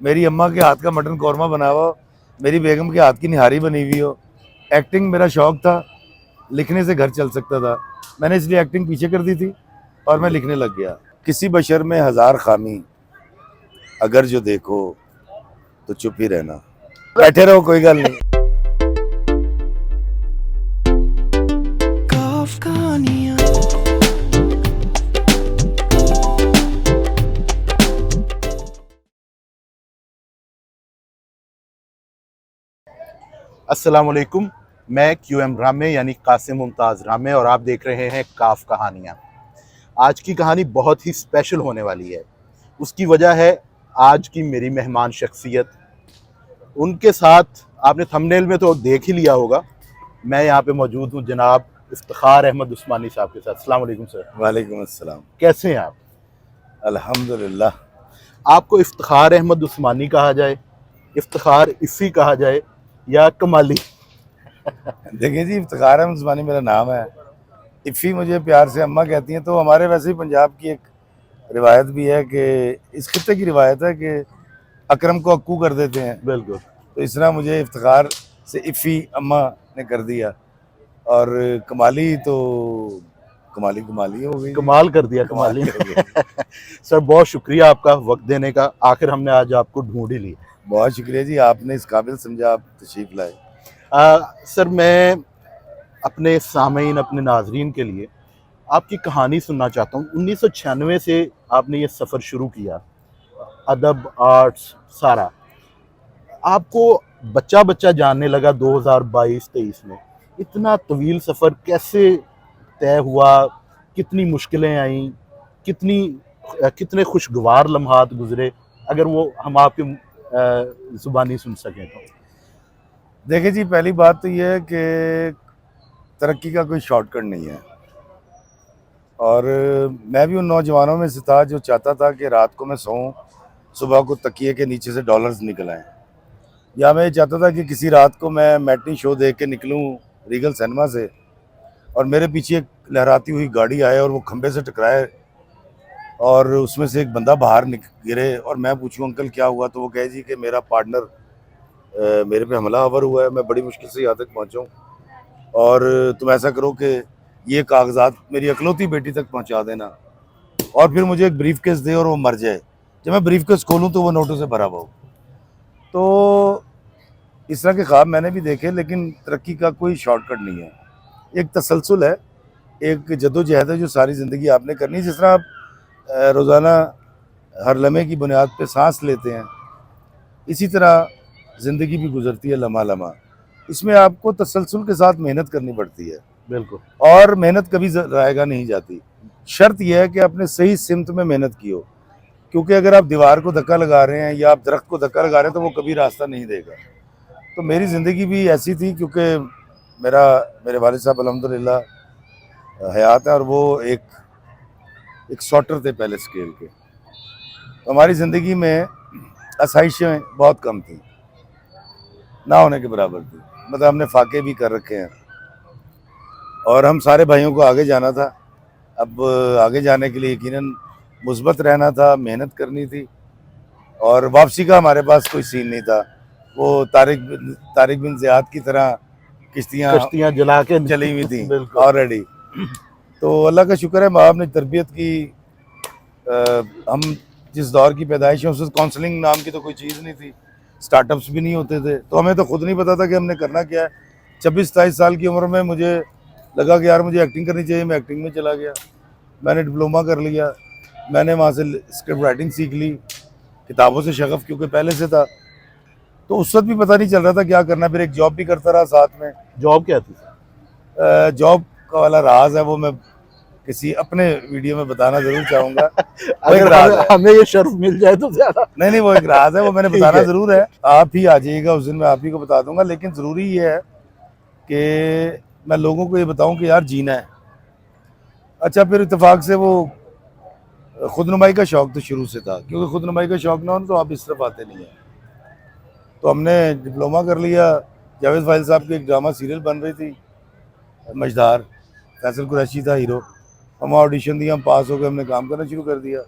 मेरी अम्मा के हाथ का मटन कौरमा बना हुआ हो, मेरी बेगम के हाथ की निहारी बनी हुई हो। एक्टिंग मेरा शौक था, लिखने से घर चल सकता था, मैंने इसलिए एक्टिंग पीछे कर दी थी और मैं लिखने लग गया। किसी बशर में हज़ार खामी, अगर जो देखो तो चुप ही रहना। बैठे रहो, कोई गल नहीं। अस्सलामुअलैकुम। मैं QM रामे यानी कासिम मुमताज़ रामे और आप देख रहे हैं काफ कहानियाँ। आज की कहानी बहुत ही स्पेशल होने वाली है। उसकी वजह है आज की मेरी मेहमान शख्सियत। उनके साथ आपने थंबनेल में तो देख ही लिया होगा, मैं यहाँ पे मौजूद हूँ जनाब इफ्तिखार अहमद उस्मानी साहब के साथ। अस्सलाम वालेकुम सर। वालेकुम अस्सलाम। कैसे हैं आप? अल्हम्दुलिल्लाह। आपको इफ्तिखार अहमद उस्मानी कहा जाए, इफ्तिखार इफ़ी कहा जाए या कमाली? देखिए जी, इफ्तिखार अहमद उस्मानी मेरा नाम है। इफ़ी मुझे प्यार से अम्मा कहती हैं। तो हमारे वैसे ही पंजाब की एक रिवायत भी है कि इस खित्ते की रिवायत है कि अकरम को अक्कू कर देते हैं। बिल्कुल। तो इस तरह मुझे इफ्तिखार से इफ़ी अम्मा ने कर दिया, और कमाली तो कमाली कमाली हो गई। कमाल कर दिया, कमाल कमाली कर दिया। सर बहुत शुक्रिया आपका वक्त देने का। आखिर हमने आज आपको ढूंढ ही लिया। बहुत शुक्रिया जी, आपने इस काबिल समझा, आप तशरीफ़ लाए। सर मैं अपने सामीन, अपने नाजरीन के लिए आपकी कहानी सुनना चाहता हूँ। 1996 से आपने ये सफ़र शुरू किया, अदब, आर्ट्स सारा। आपको बच्चा बच्चा जानने लगा 2022-23 में। इतना तवील सफ़र कैसे तय हुआ? कितनी मुश्किलें आईं? कितने खुशगवार लम्हात गुजरे? अगर वो हम आपकी ज़ुबानी सुन सकें तो। देखिए जी, पहली बात तो ये है कि तरक्की का कोई शॉर्टकट नहीं है, और मैं भी उन नौजवानों में से था जो चाहता था कि रात को मैं सोऊं, सुबह को तकिए के नीचे से डॉलर्स निकल आएँ। या मैं ये चाहता था कि किसी रात को मैं मैटनी शो देख के निकलूं रीगल सिनेमा से, और मेरे पीछे एक लहराती हुई गाड़ी आए और वो खंबे से टकराए, और उसमें से एक बंदा बाहर गिरे, और मैं पूछूं अंकल क्या हुआ, तो वो कहे जी कि मेरा पार्टनर मेरे पे हमलावर हुआ है, मैं बड़ी मुश्किल से यहाँ तक पहुँचा हूँ, और तुम ऐसा करो कि ये कागजात मेरी अकलौती बेटी तक पहुँचा देना, और फिर मुझे एक ब्रीफ केस दे और वो मर जाए। जब मैं ब्रीफ केस खोलूँ तो वो नोटों से भरा हुआ हो। तो इस तरह के ख्वाब मैंने भी देखे, लेकिन तरक्की का कोई शॉर्टकट नहीं है। एक तसलसल है, एक जद्दोजहद है जो सारी ज़िंदगी आपने करनी है। जिस तरह आप रोज़ाना हर लम्हे की बुनियाद पे सांस लेते हैं, इसी तरह ज़िंदगी भी गुजरती है लम्हा लम्हा। इसमें आपको तसलसल के साथ मेहनत करनी पड़ती है। बिल्कुल। और मेहनत कभी ज़ायगा नहीं जाती। शर्त यह है कि आपने सही सिमत में मेहनत की हो, क्योंकि अगर आप दीवार को धक्का लगा रहे हैं या आप दरख्त को धक्का लगा रहे हैं तो वो कभी रास्ता नहीं देगा। तो मेरी ज़िंदगी भी ऐसी थी, क्योंकि मेरे वालिद साहब अल्हम्दुलिल्लाह हयात है, और वो एक सॉर्टर थे पहले स्केल के। तो हमारी ज़िंदगी में आसाइशें बहुत कम थी, ना होने के बराबर थी। मतलब हमने फाके भी कर रखे हैं, और हम सारे भाइयों को आगे जाना था। अब आगे जाने के लिए यकीनन मुस्बत रहना था, मेहनत करनी थी, और वापसी का हमारे पास कोई सीन नहीं था। वो तारिक बिन ज़ियाद की तरह कश्तियाँ जला के चली हुई थी बिल्कुल। ऑलरेडी। तो अल्लाह का शुक्र है, माँ बाप ने तरबियत की। हम जिस दौर की पैदाइश है, उसमें काउंसलिंग नाम की तो कोई चीज़ नहीं थी, स्टार्टअप्स भी नहीं होते थे, तो हमें तो खुद नहीं पता था कि हमने करना क्या है। 26-27 साल की उम्र में मुझे लगा कि यार मुझे एक्टिंग करनी चाहिए। मैं एक्टिंग में चला गया, मैंने डिप्लोमा कर लिया, मैंने वहाँ से स्क्रिप्ट राइटिंग सीख ली, किताबों से शगफ क्योंकि पहले से था। तो उस वक्त भी पता नहीं चल रहा था क्या करना। फिर एक जॉब भी करता रहा साथ में। जॉब क्या थी? जॉब का वाला राज है, वो मैं किसी अपने वीडियो में बताना जरूर चाहूंगा। वो एक अगर राज है। हमें ये शर्फ मिल जाए तो ज्यादा। नहीं, वो एक राज है, वो मैंने ठीक बताना है। जरूर है। आप ही आ जाइएगा उस दिन, मैं आप ही को बता दूंगा। लेकिन ज़रूरी ये है कि मैं लोगों को ये बताऊं कि यार जीना है। अच्छा, फिर इत्तेफाक से वो खुदनुमाई का शौक तो शुरू से था, क्योंकि खुदनुमाई का शौक ना हो तो आप इस तरफ आते नहीं हैं। तो हमने डिप्लोमा कर लिया। जावेद फाइल साहब की एक ड्रामा सीरियल बन रही थी मझधार, फैसल कुरैशी था हीरो। हम ऑडिशन दिया, हम पास हो गए, हमने काम करना शुरू कर दिया।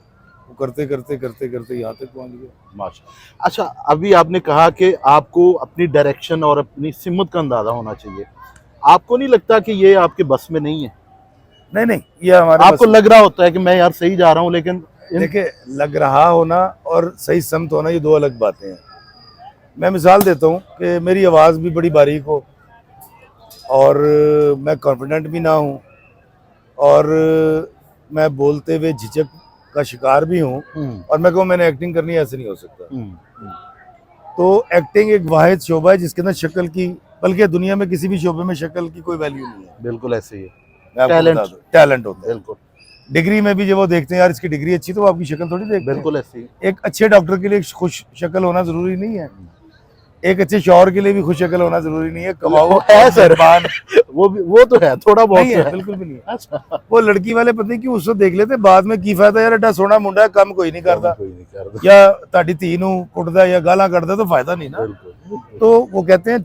वो करते करते करते करते यहाँ तक पहुँच गए। माशा। अच्छा, अभी आपने कहा कि आपको अपनी डायरेक्शन और अपनी सिमत का अंदाजा होना चाहिए। आपको नहीं लगता कि ये आपके बस में नहीं है? नहीं नहीं, ये हमारे आपको बस में। लग रहा होता है कि मैं यार सही जा रहा हूँ, लेकिन देखिए, लग रहा होना और सही समत होना ये दो अलग बातें हैं। मैं मिसाल देता हूँ कि मेरी आवाज़ भी बड़ी बारीक हो और मैं कॉन्फिडेंट भी ना हूँ और मैं बोलते हुए झिझक का शिकार भी हूँ और मैं कहूँ मैंने एक्टिंग करनी है, ऐसे नहीं हो सकता। तो एक्टिंग एक वाहिद शोबा है जिसके अंदर शक्ल की, बल्कि दुनिया में किसी भी शोबे में शक्ल की कोई वैल्यू नहीं है। बिल्कुल ऐसे ही है। मैं आपको टैलेंट, बता दूं, टैलेंट होता है। बिल्कुल डिग्री में भी जब वो देखते हैं यार इसकी डिग्री अच्छी, तो वो आपकी शक्ल थोड़ी देखते हैं। बिल्कुल ऐसे ही। एक अच्छे डॉक्टर के लिए खुश शक्ल होना जरूरी नहीं है, एक अच्छे शौहर के लिए भी खुश शक्ल होना जरूरी नहीं है। कमाओ है सर, मेहरबान वो तो है, थोड़ा बहुत नहीं तो है, बिल्कुल भी नहीं है। अच्छा, वो लड़की वाले पता नहीं क्यों उसको देख लेते, बाद में की फायदा यार, एडा सोना मुंडा काम कोई नहीं करता, कोई नहीं करता। या ताड़ी धी नूं कुटदा या गालां कढ़दा, तो फायदा नहीं ना। बिल्कुल। तो वो कहते हैं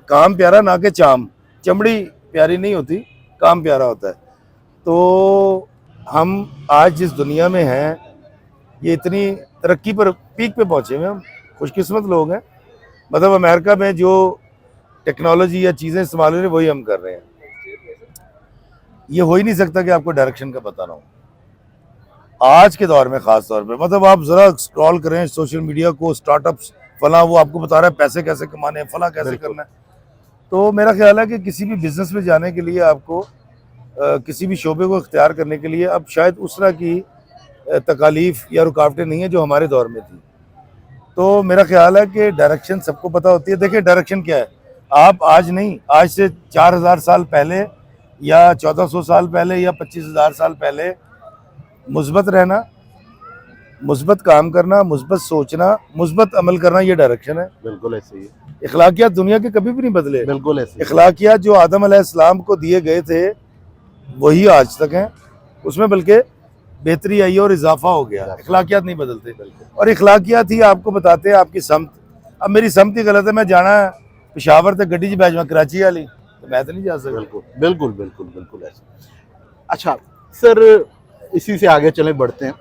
काम प्यारा ना के चाम, चमड़ी प्यारी नहीं होती, काम प्यारा होता है। तो हम आज जिस दुनिया में हैं, ये इतनी तरक्की पर पीक पे पहुंचे हुए, हम खुशकिस्मत लोग हैं। मतलब अमेरिका में जो टेक्नोलॉजी या चीज़ें इस्तेमाल हो रही है वही हम कर रहे हैं। ये हो ही नहीं सकता कि आपको डायरेक्शन का पता ना हो आज के दौर में, ख़ास तौर पे। मतलब आप ज़रा स्क्रॉल करें सोशल मीडिया को, स्टार्टअप्स फला, वो आपको बता रहा है पैसे कैसे कमाने हैं, फला कैसे करना है। तो मेरा ख्याल है कि किसी भी बिजनेस में जाने के लिए आपको किसी भी शोबे को इख्तियार करने के लिए अब शायद उस तरह की तकालीफ या रुकावटें नहीं है जो हमारे दौर में थी। तो मेरा ख्याल है कि डायरेक्शन सबको पता होती है। देखिए डायरेक्शन क्या है, आप आज नहीं, आज से 4000 साल पहले या 1400 साल पहले या 25,000 साल पहले मुस्बत रहना, मुस्बत काम करना, मुस्बत सोचना, मुस्बत अमल करना, ये डायरेक्शन है। बिल्कुल ऐसे ही है। इखलाकियात दुनिया के कभी भी नहीं बदले। बिल्कुल ऐसे ही। इखलाकियात जो आदम अलैहिस्सलाम को दिए गए थे वही आज तक हैं, उसमें बल्कि बेहतरी आई और इजाफा हो गया। इखलाकियात नहीं बदलते, और इखलाकियात ही आपको बताते हैं आपकी समत। अब मेरी समत ही गलत है, मैं जाना है पेशावर तक गड्डी च बैठ जाऊँ कराची वाली, तो मैं तो नहीं जा सकता। बिल्कुल बिल्कुल बिल्कुल बिल्कुल ऐसे। अच्छा सर, इसी से आगे चले, बढ़ते हैं।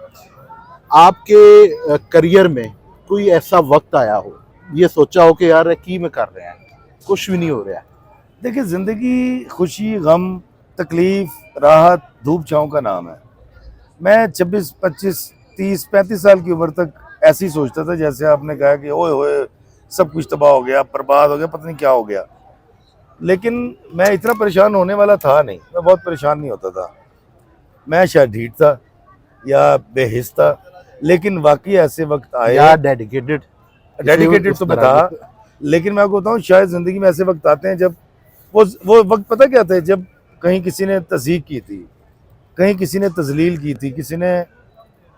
आपके करियर में कोई ऐसा वक्त आया हो, ये सोचा हो कि यार की में कर रहे हैं, कुछ भी नहीं हो रहा है? देखिए, ज़िंदगी खुशी, गम, तकलीफ, राहत, धूप छाँव का नाम है। मैं 26, 25, 30, 35 साल की उम्र तक ऐसे ही सोचता था, जैसे आपने कहा कि ओए होए सब कुछ तबाह हो गया, बर्बाद हो गया, पता नहीं क्या हो गया। लेकिन मैं इतना परेशान होने वाला था नहीं, मैं बहुत परेशान नहीं होता था। मैं शायद ढीठ था या बेहिस था, लेकिन वाकई ऐसे वक्त आए, या डेडिकेटेड तो मैं था, लेकिन मैं आपको बताऊँ शायद ज़िंदगी में ऐसे वक्त आते हैं जब वो वक्त पता क्या था, जब कहीं किसी ने तज़ीक की थी, कहीं किसी ने तजलील की थी, किसी ने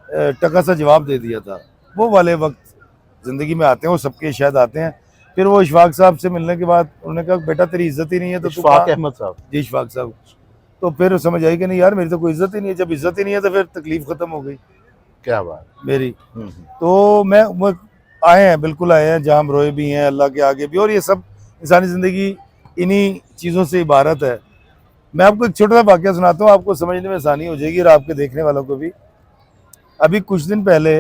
टका सा जवाब दे दिया था। वो वाले वक्त ज़िंदगी में आते हैं, वो सबके शायद आते हैं। फिर वो इशफाक साहब से मिलने के बाद उन्होंने कहा बेटा तेरी इज्जत ही नहीं है, तो तू इशफाक अहमद साहब। जी, इशफाक साहब। तो फिर समझ आई कि नहीं यार, मेरी तो कोई इज्जत ही नहीं है। जब इज्जत ही नहीं है तो फिर तकलीफ ख़त्म हो गई। क्या बात मेरी। तो मैं आए हैं, बिल्कुल आए हैं, जहाँ हम रोए भी हैं अल्लाह के आगे भी, और ये सब इंसानी ज़िंदगी इन्हीं चीज़ों से इबारत है। मैं आपको एक छोटा सा वाक़या सुनाता हूँ, आपको समझने में आसानी हो जाएगी और आपके देखने वालों को भी। अभी कुछ दिन पहले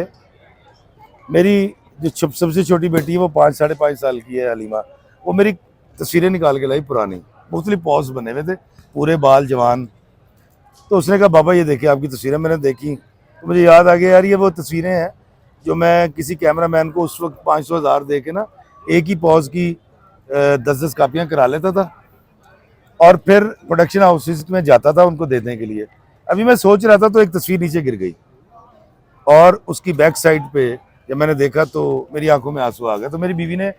मेरी जो सबसे छोटी बेटी है, वो 5, 5.5 साल की है, हलीमा, वो मेरी तस्वीरें निकाल के लाई पुरानी, मुख्तलिफ पॉज बने हुए थे, पूरे बाल जवान। तो उसने कहा बाबा ये देखिए आपकी तस्वीरें। मैंने देखी तो मुझे याद आ गया यार, ये वो तस्वीरें हैं जो मैं किसी कैमरामैन को उस वक्त 500,000 दे के ना एक ही पॉज की 10-10 कापियाँ करा लेता था और फिर प्रोडक्शन हाउसेस में जाता था उनको देने के लिए। अभी मैं सोच रहा था तो एक तस्वीर नीचे गिर गई और उसकी बैक साइड पे जब मैंने देखा तो मेरी आंखों में आंसू आ गए। तो मेरी बीवी ने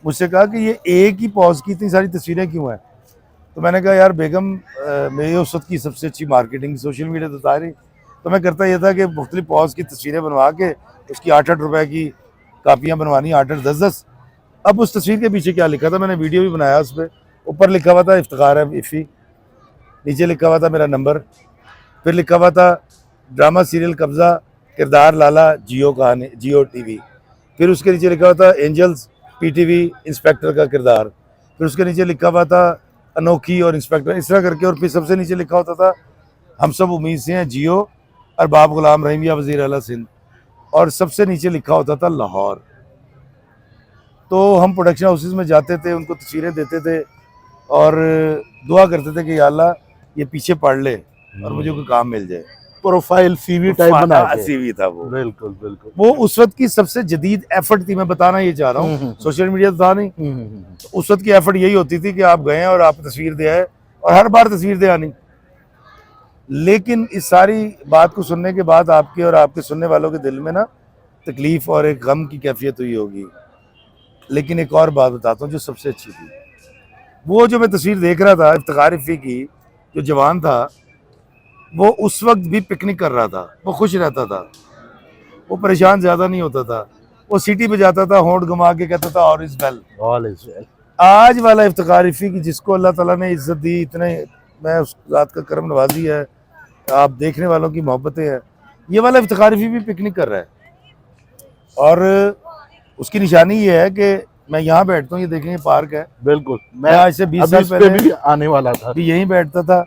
मुझसे कहा कि ये एक ही पॉज की इतनी सारी तस्वीरें क्यों हैं? तो मैंने कहा यार बेगम, मेरी उस वक्त की सबसे अच्छी मार्केटिंग सोशल मीडिया तो था नहीं, तो मैं करता ये था कि मुख्तलिफ पॉज की तस्वीरें बनवा के उसकी 8-8 रुपए की कापियाँ बनवानी, 8-8, 10-10। अब उस तस्वीर के पीछे क्या लिखा था, मैंने वीडियो भी बनाया उस पर। ऊपर लिखा हुआ था इफ्तिखार है इफ़ी, नीचे लिखा हुआ था मेरा नंबर, फिर लिखा हुआ था ड्रामा सीरियल कब्ज़ा, किरदार लाला, जियो कहानी, जियो टीवी। फिर उसके नीचे लिखा हुआ था एंजल्स, पीटीवी इंस्पेक्टर का किरदार। फिर उसके नीचे लिखा हुआ था अनोखी और इंस्पेक्टर, इस तरह करके। और फिर सबसे नीचे लिखा होता था हम सब उम्मीद से हैं जियो, अरबाब गुलाम रहीम या वज़ीर आला सिंध, और सबसे नीचे लिखा होता था लाहौर। तो हम प्रोडक्शन हाउसेस में जाते थे, उनको तस्वीरें देते थे और दुआ करते थे कि या अल्लाह ये पीछे पढ़ ले और मुझे कोई काम मिल जाए। प्रोफाइल सीवी टाइप बना के। सीवी था वो। बिल्कुल बिल्कुल। वो उस वक्त की सबसे जदीद एफर्ट थी, मैं बताना ये चाह रहा हूँ। सोशल मीडिया तो था नहीं। उस वक्त की एफर्ट यही होती थी कि आप गए और आप तस्वीर दे आए, और हर बार तस्वीर दे आनी। लेकिन इस सारी बात को सुनने के बाद आपके और आपके सुनने वालों के दिल में ना तकलीफ और एक गम की कैफियत हुई होगी। लेकिन एक और बात बताता हूँ जो सबसे अच्छी थी, वो जो मैं तस्वीर देख रहा था इफ्तिखार रफ़ी की, जो जवान था वो उस वक्त भी पिकनिक कर रहा था, वो खुश रहता था, वो परेशान ज़्यादा नहीं होता था, वो सीटी बजाता था, होंठ घुमा के कहता था all is well, all is well. आज वाला इफ्तिखार रफ़ी की जिसको अल्लाह ताला ने इज्जत दी, इतने मैं उस ज़ात का करम नवाजी है, आप देखने वालों की मोहब्बतें हैं, ये वाला इफ्तिखार रफ़ी भी पिकनिक कर रहा है। और उसकी निशानी ये है कि मैं यहाँ बैठता हूँ, ये देखेंगे पार्क है। बिल्कुल, मैं आज से 20 साल पहले भी आने वाला था, भी यहीं बैठता था,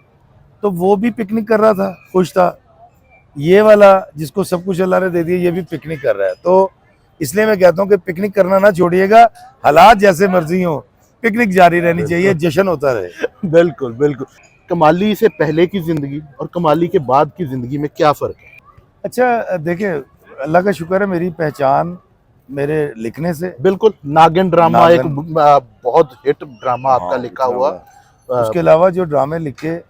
तो वो भी पिकनिक कर रहा था, खुश था। ये वाला जिसको सब कुछ अल्लाह ने दे दिया, ये भी पिकनिक कर रहा है। तो इसलिए मैं कहता हूँ कि पिकनिक करना ना छोड़िएगा, हालात जैसे मर्जी हो, पिकनिक जारी रहनी चाहिए, जश्न होता रहे। बिल्कुल बिल्कुल। कमाली से पहले की जिंदगी और कमाली के बाद की जिंदगी में क्या फर्क है? अच्छा देखें, अल्लाह का शुक्र है मेरी पहचान मेरे लिखने से। बिल्कुल, नागिन ड्रामा एक बहुत हिट ड्रामा आपका लिखा हुआ। उसके अलावा जो ड्रामे लिखे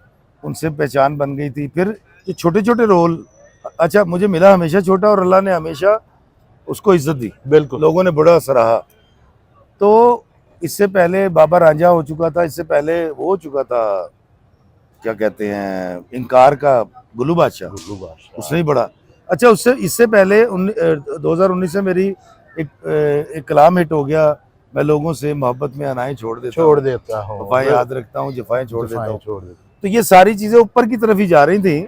उनसे पहचान बन गई थी। फिर जो छोटे छोटे रोल, अच्छा मुझे मिला हमेशा छोटा, और अल्लाह ने हमेशा उसको इज्जत दी। बिल्कुल, लोगों ने बड़ा सराहा। तो इससे पहले बाबा रांझा हो चुका था, इससे पहले वो हो चुका था, क्या कहते हैं, इनकार का गुल्लू बादशाह, उसने ही बड़ा अच्छा। उससे इससे पहले 2019 से मेरी एक कलाम हिट हो गया, मैं लोगों से मोहब्बत में अनाएं छोड़ देता हूँ, वफाएं याद रखता हूँ, जफाएं छोड़ देता हूँ। तो ये सारी चीज़ें ऊपर की तरफ ही जा रही थी,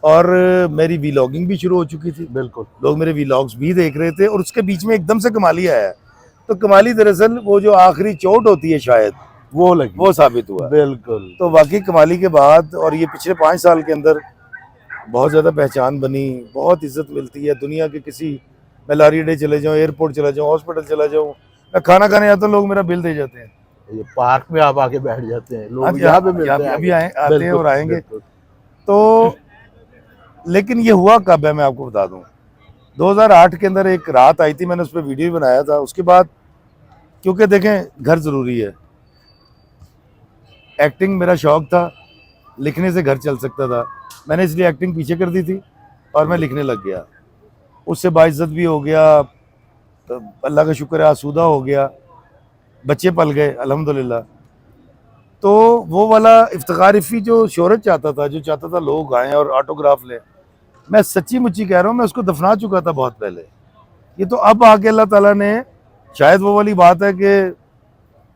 और मेरी व्लॉगिंग भी शुरू हो चुकी थी। बिल्कुल, लोग मेरे व्लॉग्स भी देख रहे थे, और उसके बीच में एकदम से कमाली आया। तो कमाली दरअसल वो जो आखिरी चोट होती है शायद वो लगी, वो साबित हुआ। बिल्कुल। तो वाकई कमाली के बाद और ये पिछले 5 साल के अंदर बहुत ज़्यादा पहचान बनी, बहुत इज्जत मिलती है दुनिया के किसी, मैं लारी अड्डे चले जाऊँ, एयरपोर्ट चला जाऊँ, हॉस्पिटल चला जाऊँ, मैं खाना खाने आता हूँ, लोग मेरा बिल दे जाते हैं। ये पार्क में आप आके बैठ जाते हैं, लोग यहाँ पे मिलते हैं, अभी आते हैं और आएंगे। तो लेकिन ये हुआ कब है मैं आपको बता दूं, 2008 के अंदर एक रात आई थी, मैंने उस पर वीडियो बनाया था। उसके बाद क्योंकि देखें घर ज़रूरी है, एक्टिंग मेरा शौक था, लिखने से घर चल सकता था, मैंने इसलिए एक्टिंग पीछे कर दी थी और मैं लिखने लग गया। उससे बाइज्जत भी हो गया, तो अल्लाह का शुक्र है, आसूदा हो गया, बच्चे पल गए अल्हम्दुलिल्लाह। तो वो वाला इफ्तिखार रफ़ी जो शोहरत चाहता था, जो चाहता था लोग आएँ और ऑटोग्राफ लें, मैं सच्ची मुच्ची कह रहा हूँ, मैं उसको दफना चुका था बहुत पहले। ये तो अब आके अल्लाह ताला ने, शायद वो वाली बात है कि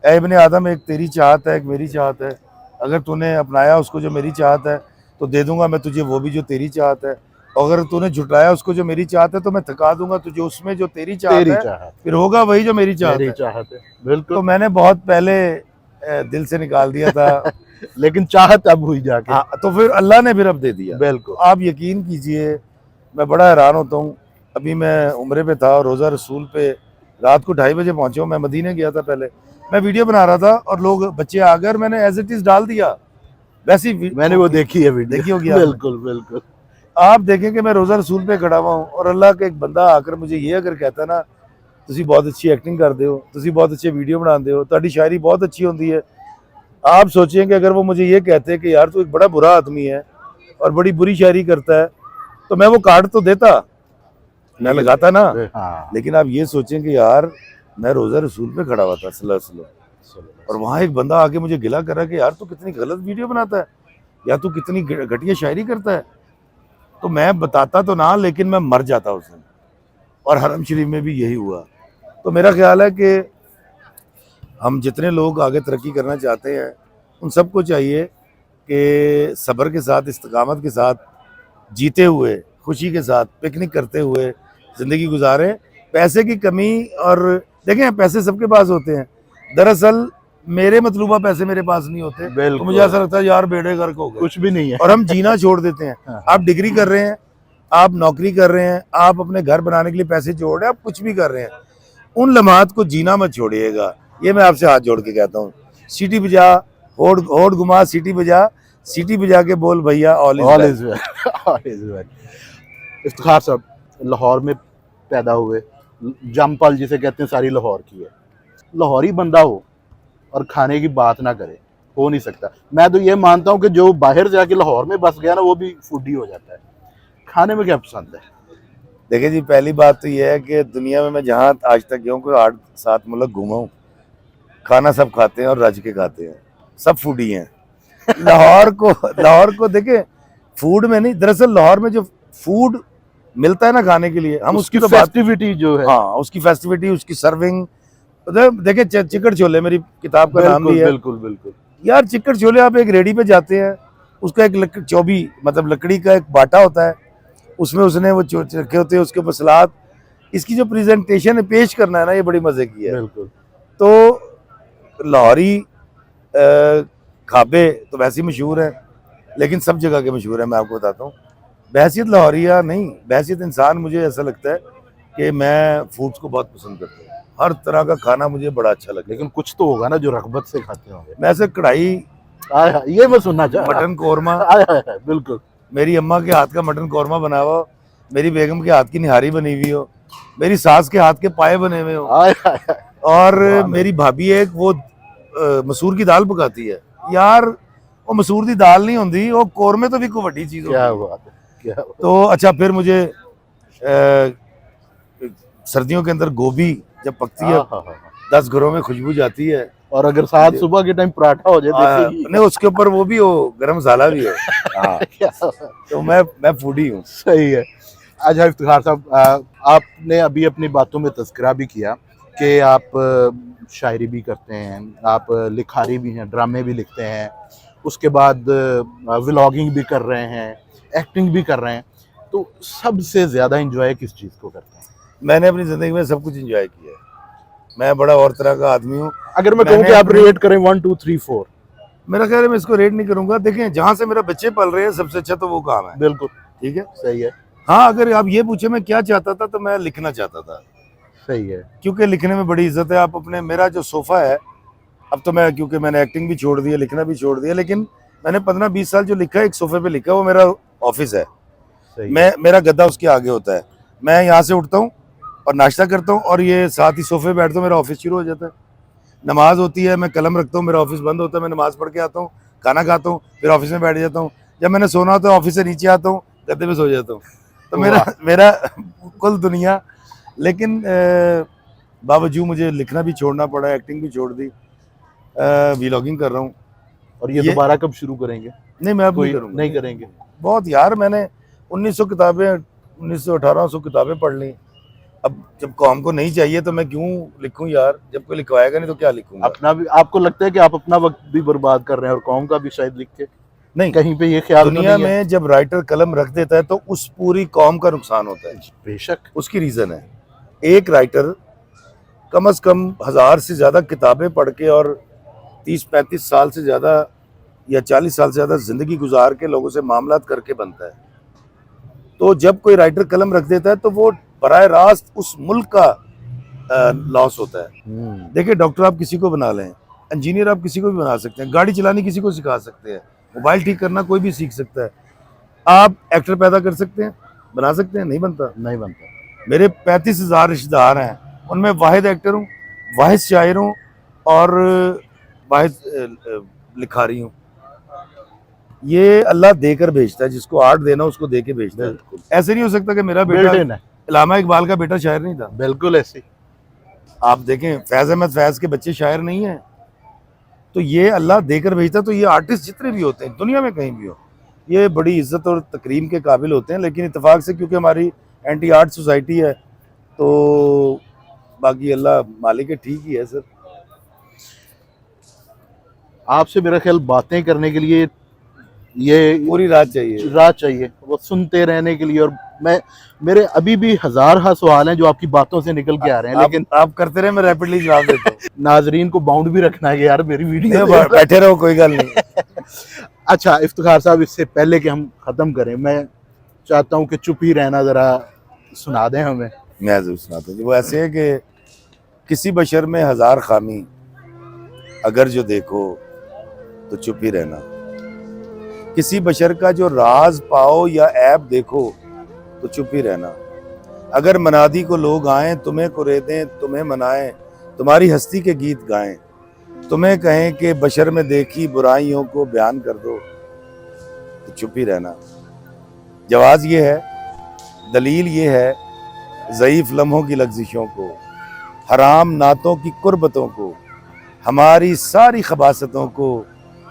ऐ इब्ने आदम, एक तेरी चाहत है, एक मेरी चाहत है, अगर तूने अपनाया उसको जो मेरी चाहत है तो दे दूंगा मैं तुझे वो भी जो तेरी चाहत है, और अगर तूने झुटलाया उसको जो मेरी चाहत है तो मैं थका दूंगा तुझे उसमें जो तेरी चाहत है, फिर होगा वही जो मेरी चाहत है। बिल्कुल। तो मैंने बहुत पहले दिल से निकाल दिया था लेकिन चाहत अब हुई जाके। हाँ, तो फिर अल्लाह ने फिर अब दे दिया। बिल्कुल। आप यकीन कीजिए, मैं बड़ा हैरान होता हूँ। अभी मैं उम्रे पे था, रोज़ा रसूल पे रात को 2:30 बजे पहुँचा हूँ। मैं मदीने गया था पहले, मैं वीडियो बना रहा था और लोग बच्चे आ गए, मैंने एज इट इज़ डाल दिया वैसी। मैंने वो देखी है वीडियो, देखी होगी। बिल्कुल बिल्कुल। आप देखें कि मैं रोज़ा रसूल पे खड़ा हुआ हूँ और अल्लाह का एक बंदा आकर मुझे ये अगर कहता ना, तुसी बहुत अच्छी एक्टिंग करते हो, तुसी बहुत अच्छे वीडियो बनाते हो, तुम्हारी शायरी बहुत अच्छी होती है, आप सोचें कि अगर वो मुझे ये कहते कि यार तू एक बड़ा बुरा आदमी है और बड़ी बुरी शायरी करता है, तो मैं वो कार्ड तो देता, मैं लगाता ना। हाँ। लेकिन आप ये सोचें कि यार मैं रोज़ा रसूल पे खड़ा हुआ था सल्लल्लाहु अलैहि वसल्लम, और वहाँ एक बंदा आके मुझे गिला कर रहा कि यार तू कितनी गलत वीडियो बनाता है, या तू कितनी घटिया शायरी करता है। तो मैं बताता तो ना, लेकिन मैं मर जाता उस दिन, और हरम शरीफ में भी यही हुआ। तो मेरा ख्याल है कि हम जितने लोग आगे तरक्की करना चाहते हैं उन सबको चाहिए कि सब्र के साथ, इस्तिकामत के साथ, जीते हुए, खुशी के साथ, पिकनिक करते हुए ज़िंदगी गुजारें। पैसे की कमी, और देखें पैसे सबके पास होते हैं, दरअसल मेरे मतलूबा पैसे मेरे पास नहीं होते, तो मुझे ऐसा लगता है यार बेड़े गर्क हो गए, कुछ भी नहीं है, और हम जीना छोड़ देते हैं। आप डिग्री कर रहे हैं, आप नौकरी कर रहे हैं, आप अपने घर बनाने के लिए पैसे जोड़ रहे हैं, आप कुछ भी कर रहे हैं, उन लम्हात को जीना मत छोड़िएगा। ये मैं आपसे हाथ जोड़ के कहता हूँ। सीटी बजा, होड़ होड़ घुमा, सीटी बजा के बोल भैया all is all well. Is well, all is well. Iftikhar साहब लाहौर में पैदा हुए, जमपल जिसे कहते हैं सारी लाहौर की है। लाहौरी बंदा हो और खाने की बात ना करे, हो नहीं सकता। मैं तो ये मानता हूँ कि जो बाहर से आके लाहौर में बस गया ना, वो भी फूडी हो जाता है। खाने में क्या पसंद है? देखिए जी, पहली बात तो ये है कि दुनिया में मैं जहाँ आज तक गया हूँ, कोई 8-7 मुल्क घूमा हूँ, खाना सब खाते हैं और रज के खाते हैं, सब फूडी हैं। लाहौर को देखे फूड में नहीं, दरअसल लाहौर में जो फूड मिलता है ना खाने के लिए, हम उसकी तो बात, फेस्टिविटी जो है, हाँ उसकी फेस्टिविटी, उसकी सर्विंग। देखे चिकन छोले मेरी किताब का नाम भी है। बिल्कुल बिल्कुल। यार चिकन छोले, आप एक रेडी पे जाते हैं, उसका एक चौबी मतलब लकड़ी का एक बाटा होता है, उसमें उसने वो रखे होते हैं, उसके ऊपर सलाद, इसकी जो प्रेजेंटेशन है, पेश करना है ना, ये बड़ी मजे की है। बिल्कुल। तो लाहौरी खाबे तो वैसे ही मशहूर है, लेकिन सब जगह के मशहूर है। मैं आपको बताता हूँ, बहसियत लाहौरिया नहीं, बहसियत इंसान, मुझे ऐसा लगता है कि मैं फूड्स को बहुत पसंद करता हूँ। हर तरह का खाना मुझे बड़ा अच्छा लगता है। लेकिन कुछ तो होगा ना जो रगबत से खाते होंगे। मैं ऐसे कढ़ाई, ये मैं सुनना चाह रहा। मटन कौरमा, बिल्कुल। मेरी अम्मा के हाथ का मटन कौरमा बना हुआ हो, मेरी बेगम के हाथ की निहारी बनी हुई हो, मेरी सास के हाथ के पाए बने हुए हो, और मेरी भाभी एक वो मसूर की दाल पकाती है। यार वो मसूर की दाल नहीं होती, वो कौरमे तो भी कोई बड़ी चीज क्या होती है। बात है, क्या बात। तो अच्छा, फिर मुझे सर्दियों के अंदर गोभी जब पकती है, 10 घरों में खुशबू जाती है, और अगर साथ सुबह के टाइम पराठा हो जाए नहीं उसके ऊपर वो भी हो, गरम मसाला भी हो। हाँ, तो मैं फूडी हूँ। सही है। अच्छा इफ्तिखार साहब, आपने अभी अपनी बातों में तज़किरा भी किया कि आप शायरी भी करते हैं, आप लिखारी भी हैं, ड्रामे भी लिखते हैं, उसके बाद व्लॉगिंग भी कर रहे हैं, एक्टिंग भी कर रहे हैं। तो सबसे ज़्यादा इंजॉय किस चीज़ को करते हैं? मैंने अपनी ज़िंदगी में सब कुछ एंजॉय किया है। मैं बड़ा और तरह का आदमी हूँ। अगर मैं कहूँ कि आप रेट करें 1 2 3 4, मेरा ख्याल है मैं इसको रेट नहीं करूंगा। देखें, जहाँ से मेरा बच्चे पल रहे हैं, सबसे अच्छा तो वो काम है। बिल्कुल ठीक है, सही है। हाँ, अगर आप ये पूछे मैं क्या चाहता था, तो मैं लिखना चाहता था, सही है। क्योंकि लिखने में बड़ी इज्जत है। आप अपने, मेरा जो सोफ़ा है, अब तो मैं, क्योंकि मैंने एक्टिंग भी छोड़ दी है, लिखना भी छोड़ दिया, लेकिन मैंने 15-20 साल जो लिखा है, एक सोफे पे लिखा है, वो मेरा ऑफिस है। मेरा गद्दा उसके आगे होता है। मैं यहाँ से उठता हूँ और नाश्ता करता हूँ, और ये साथ ही सोफे पे बैठता हूँ, मेरा ऑफिस शुरू हो जाता है। नमाज होती है, मैं कलम रखता हूँ, मेरा ऑफिस बंद होता है, मैं नमाज पढ़ के आता हूँ, खाना खाता हूँ, फिर ऑफिस में बैठ जाता हूँ। जब मैंने सोना होता है, ऑफिस से नीचे आता हूँ, गद्दे पे सो जाता हूँ। तो मेरा कुल दुनिया। लेकिन बावजूद मुझे लिखना भी छोड़ना पड़ा, एक्टिंग भी छोड़ दी, व्लॉगिंग कर रहा हूँ। और ये दोबारा कब शुरू करेंगे? नहीं, मैं अब नहीं करूँगा। नहीं करेंगे। बहुत यार, मैंने 1900 किताबें, 1800 किताबें पढ़ ली। अब जब कौम को नहीं चाहिए तो मैं क्यों लिखूं यार? जब कोई लिखवाएगा नहीं तो क्या लिखूंगा? अपना भी, आपको लगता है कि आप अपना वक्त भी बर्बाद कर रहे हैं और कौम का भी शायद लिख के? नहीं, कहीं पे ये ख्याल दुनिया में जब राइटर कलम रख देता है तो उस पूरी कौम का नुकसान होता है। बेशक। उसकी रीजन है, एक राइटर कम से कम 1000 से ज्यादा किताबें पढ़ के और 30-35 साल से ज्यादा या 40 साल से ज्यादा जिंदगी गुजार के लोगों से मामलात करके बनता है। तो जब कोई राइटर कलम रख देता है तो वो बराह रास्त उस मुल्क का लॉस होता है। देखिए, डॉक्टर आप किसी को बना लें, इंजीनियर आप किसी को भी बना सकते हैं, गाड़ी चलानी किसी को सिखा सकते हैं, मोबाइल ठीक करना कोई भी सीख सकता है। आप एक्टर पैदा कर सकते हैं, बना सकते हैं? नहीं बनता। नहीं बनता। मेरे 35,000 रिश्तेदार हैं, उनमें वाहिद एक्टर हूँ, वाहिद शायर हूँ और वाहिद लिखारी हूँ। ये अल्लाह देकर भेजता है, जिसको आर्ट देना उसको दे के भेजता है। ऐसे नहीं हो सकता कि मेरा बेटा इलामा इकबाल का बेटा शायर नहीं था। बिल्कुल ऐसे। आप देखें, फैज अहमद फैज के बच्चे शायर नहीं हैं। तो ये अल्लाह देकर भेजता है। तो ये आर्टिस्ट जितने भी होते हैं दुनिया में कहीं भी हो, ये बड़ी इज्जत और तकरीम के काबिल होते हैं। लेकिन इत्तेफाक से क्योंकि हमारी एंटी आर्ट सोसाइटी है, तो बाकी अल्लाह मालिक है, ठीक ही है सर। आपसे मेरा ख्याल बातें करने के लिए ये पूरी रात चाहिए, वो सुनते रहने के लिए। और मेरे अभी भी हजार सवाल हैं जो आपकी बातों से निकल के आ रहे हैं, लेकिन आप करते रहे, मैं रैपिडली जवाब देता हूँ। नाजरीन को बाउंड भी रखना है यार, मेरी वीडियो बैठे रहो, कोई गल नहीं। अच्छा इफ्तिखार साहब, इससे पहले कि हम खत्म करें, मैं चाहता हूँ कि चुप ही रहना ज़रा सुना दें हमें। मैं ज़रूर सुनाता हूँ जी। वो ऐसे है कि किसी बशर में हज़ार खामी, अगर जो देखो तो चुप ही रहना। किसी बशर का जो राज पाओ या ऐब देखो तो चुप ही रहना। अगर मनादी को लोग आएं, तुम्हें कुरेदें, तुम्हें मनाएं, तुम्हारी हस्ती के गीत गाएं, तुम्हें कहें कि बशर में देखी बुराइयों को बयान कर दो तो चुप ही रहना। जवाब ये है, दलील ये है, ज़ईफ़ लम्हों की लग़ज़िशों को, हराम नातों की कुर्बतों को, हमारी सारी खबासतों को,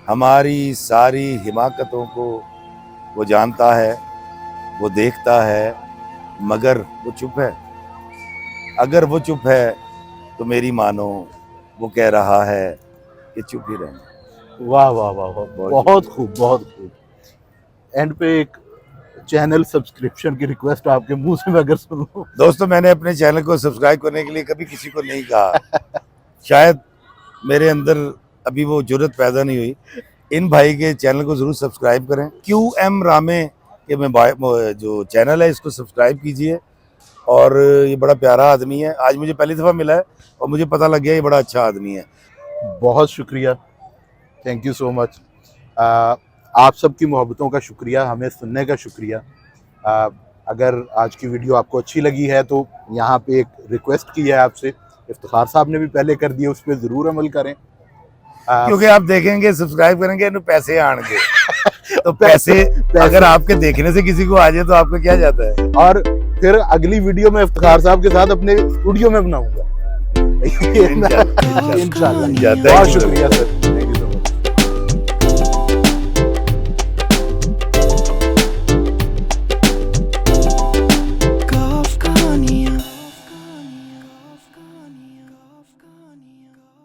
हमारी सारी हिमाकतों को वो जानता है, वो देखता है, मगर वो चुप है। अगर वो चुप है तो मेरी मानो वो कह रहा है कि चुप ही रहना। वाह वाह वाह वाह, बहुत खूब, बहुत खूब। एंड पे एक चैनल सब्सक्रिप्शन की रिक्वेस्ट आपके मुंह से मैं अगर सुनूं। दोस्तों, मैंने अपने चैनल को सब्सक्राइब करने के लिए कभी किसी को नहीं कहा। शायद मेरे अंदर अभी वो जुर्रत पैदा नहीं हुई। इन भाई के चैनल को ज़रूर सब्सक्राइब करें। QM रामे के जो चैनल है इसको सब्सक्राइब कीजिए। और ये बड़ा प्यारा आदमी है, आज मुझे पहली दफ़ा मिला है और मुझे पता लग गया ये बड़ा अच्छा आदमी है। बहुत शुक्रिया, थैंक यू सो मच। आप सबकी मोहब्बतों का शुक्रिया, हमें सुनने का शुक्रिया। अगर आज की वीडियो आपको अच्छी लगी है तो यहाँ पे एक रिक्वेस्ट की है आपसे, इफ्तिखार साहब ने भी पहले कर दिया, उस पर ज़रूर अमल करें। क्योंकि आप देखेंगे, सब्सक्राइब करेंगे तो पैसे आएंगे। तो पैसे अगर आपके देखने से किसी को आ जाए तो आपका क्या जाता है। और फिर अगली वीडियो में इफ्तिखार साहब के साथ अपने स्टूडियो में बनाऊंगा इंशाल्लाह। बहुत शुक्रिया सर।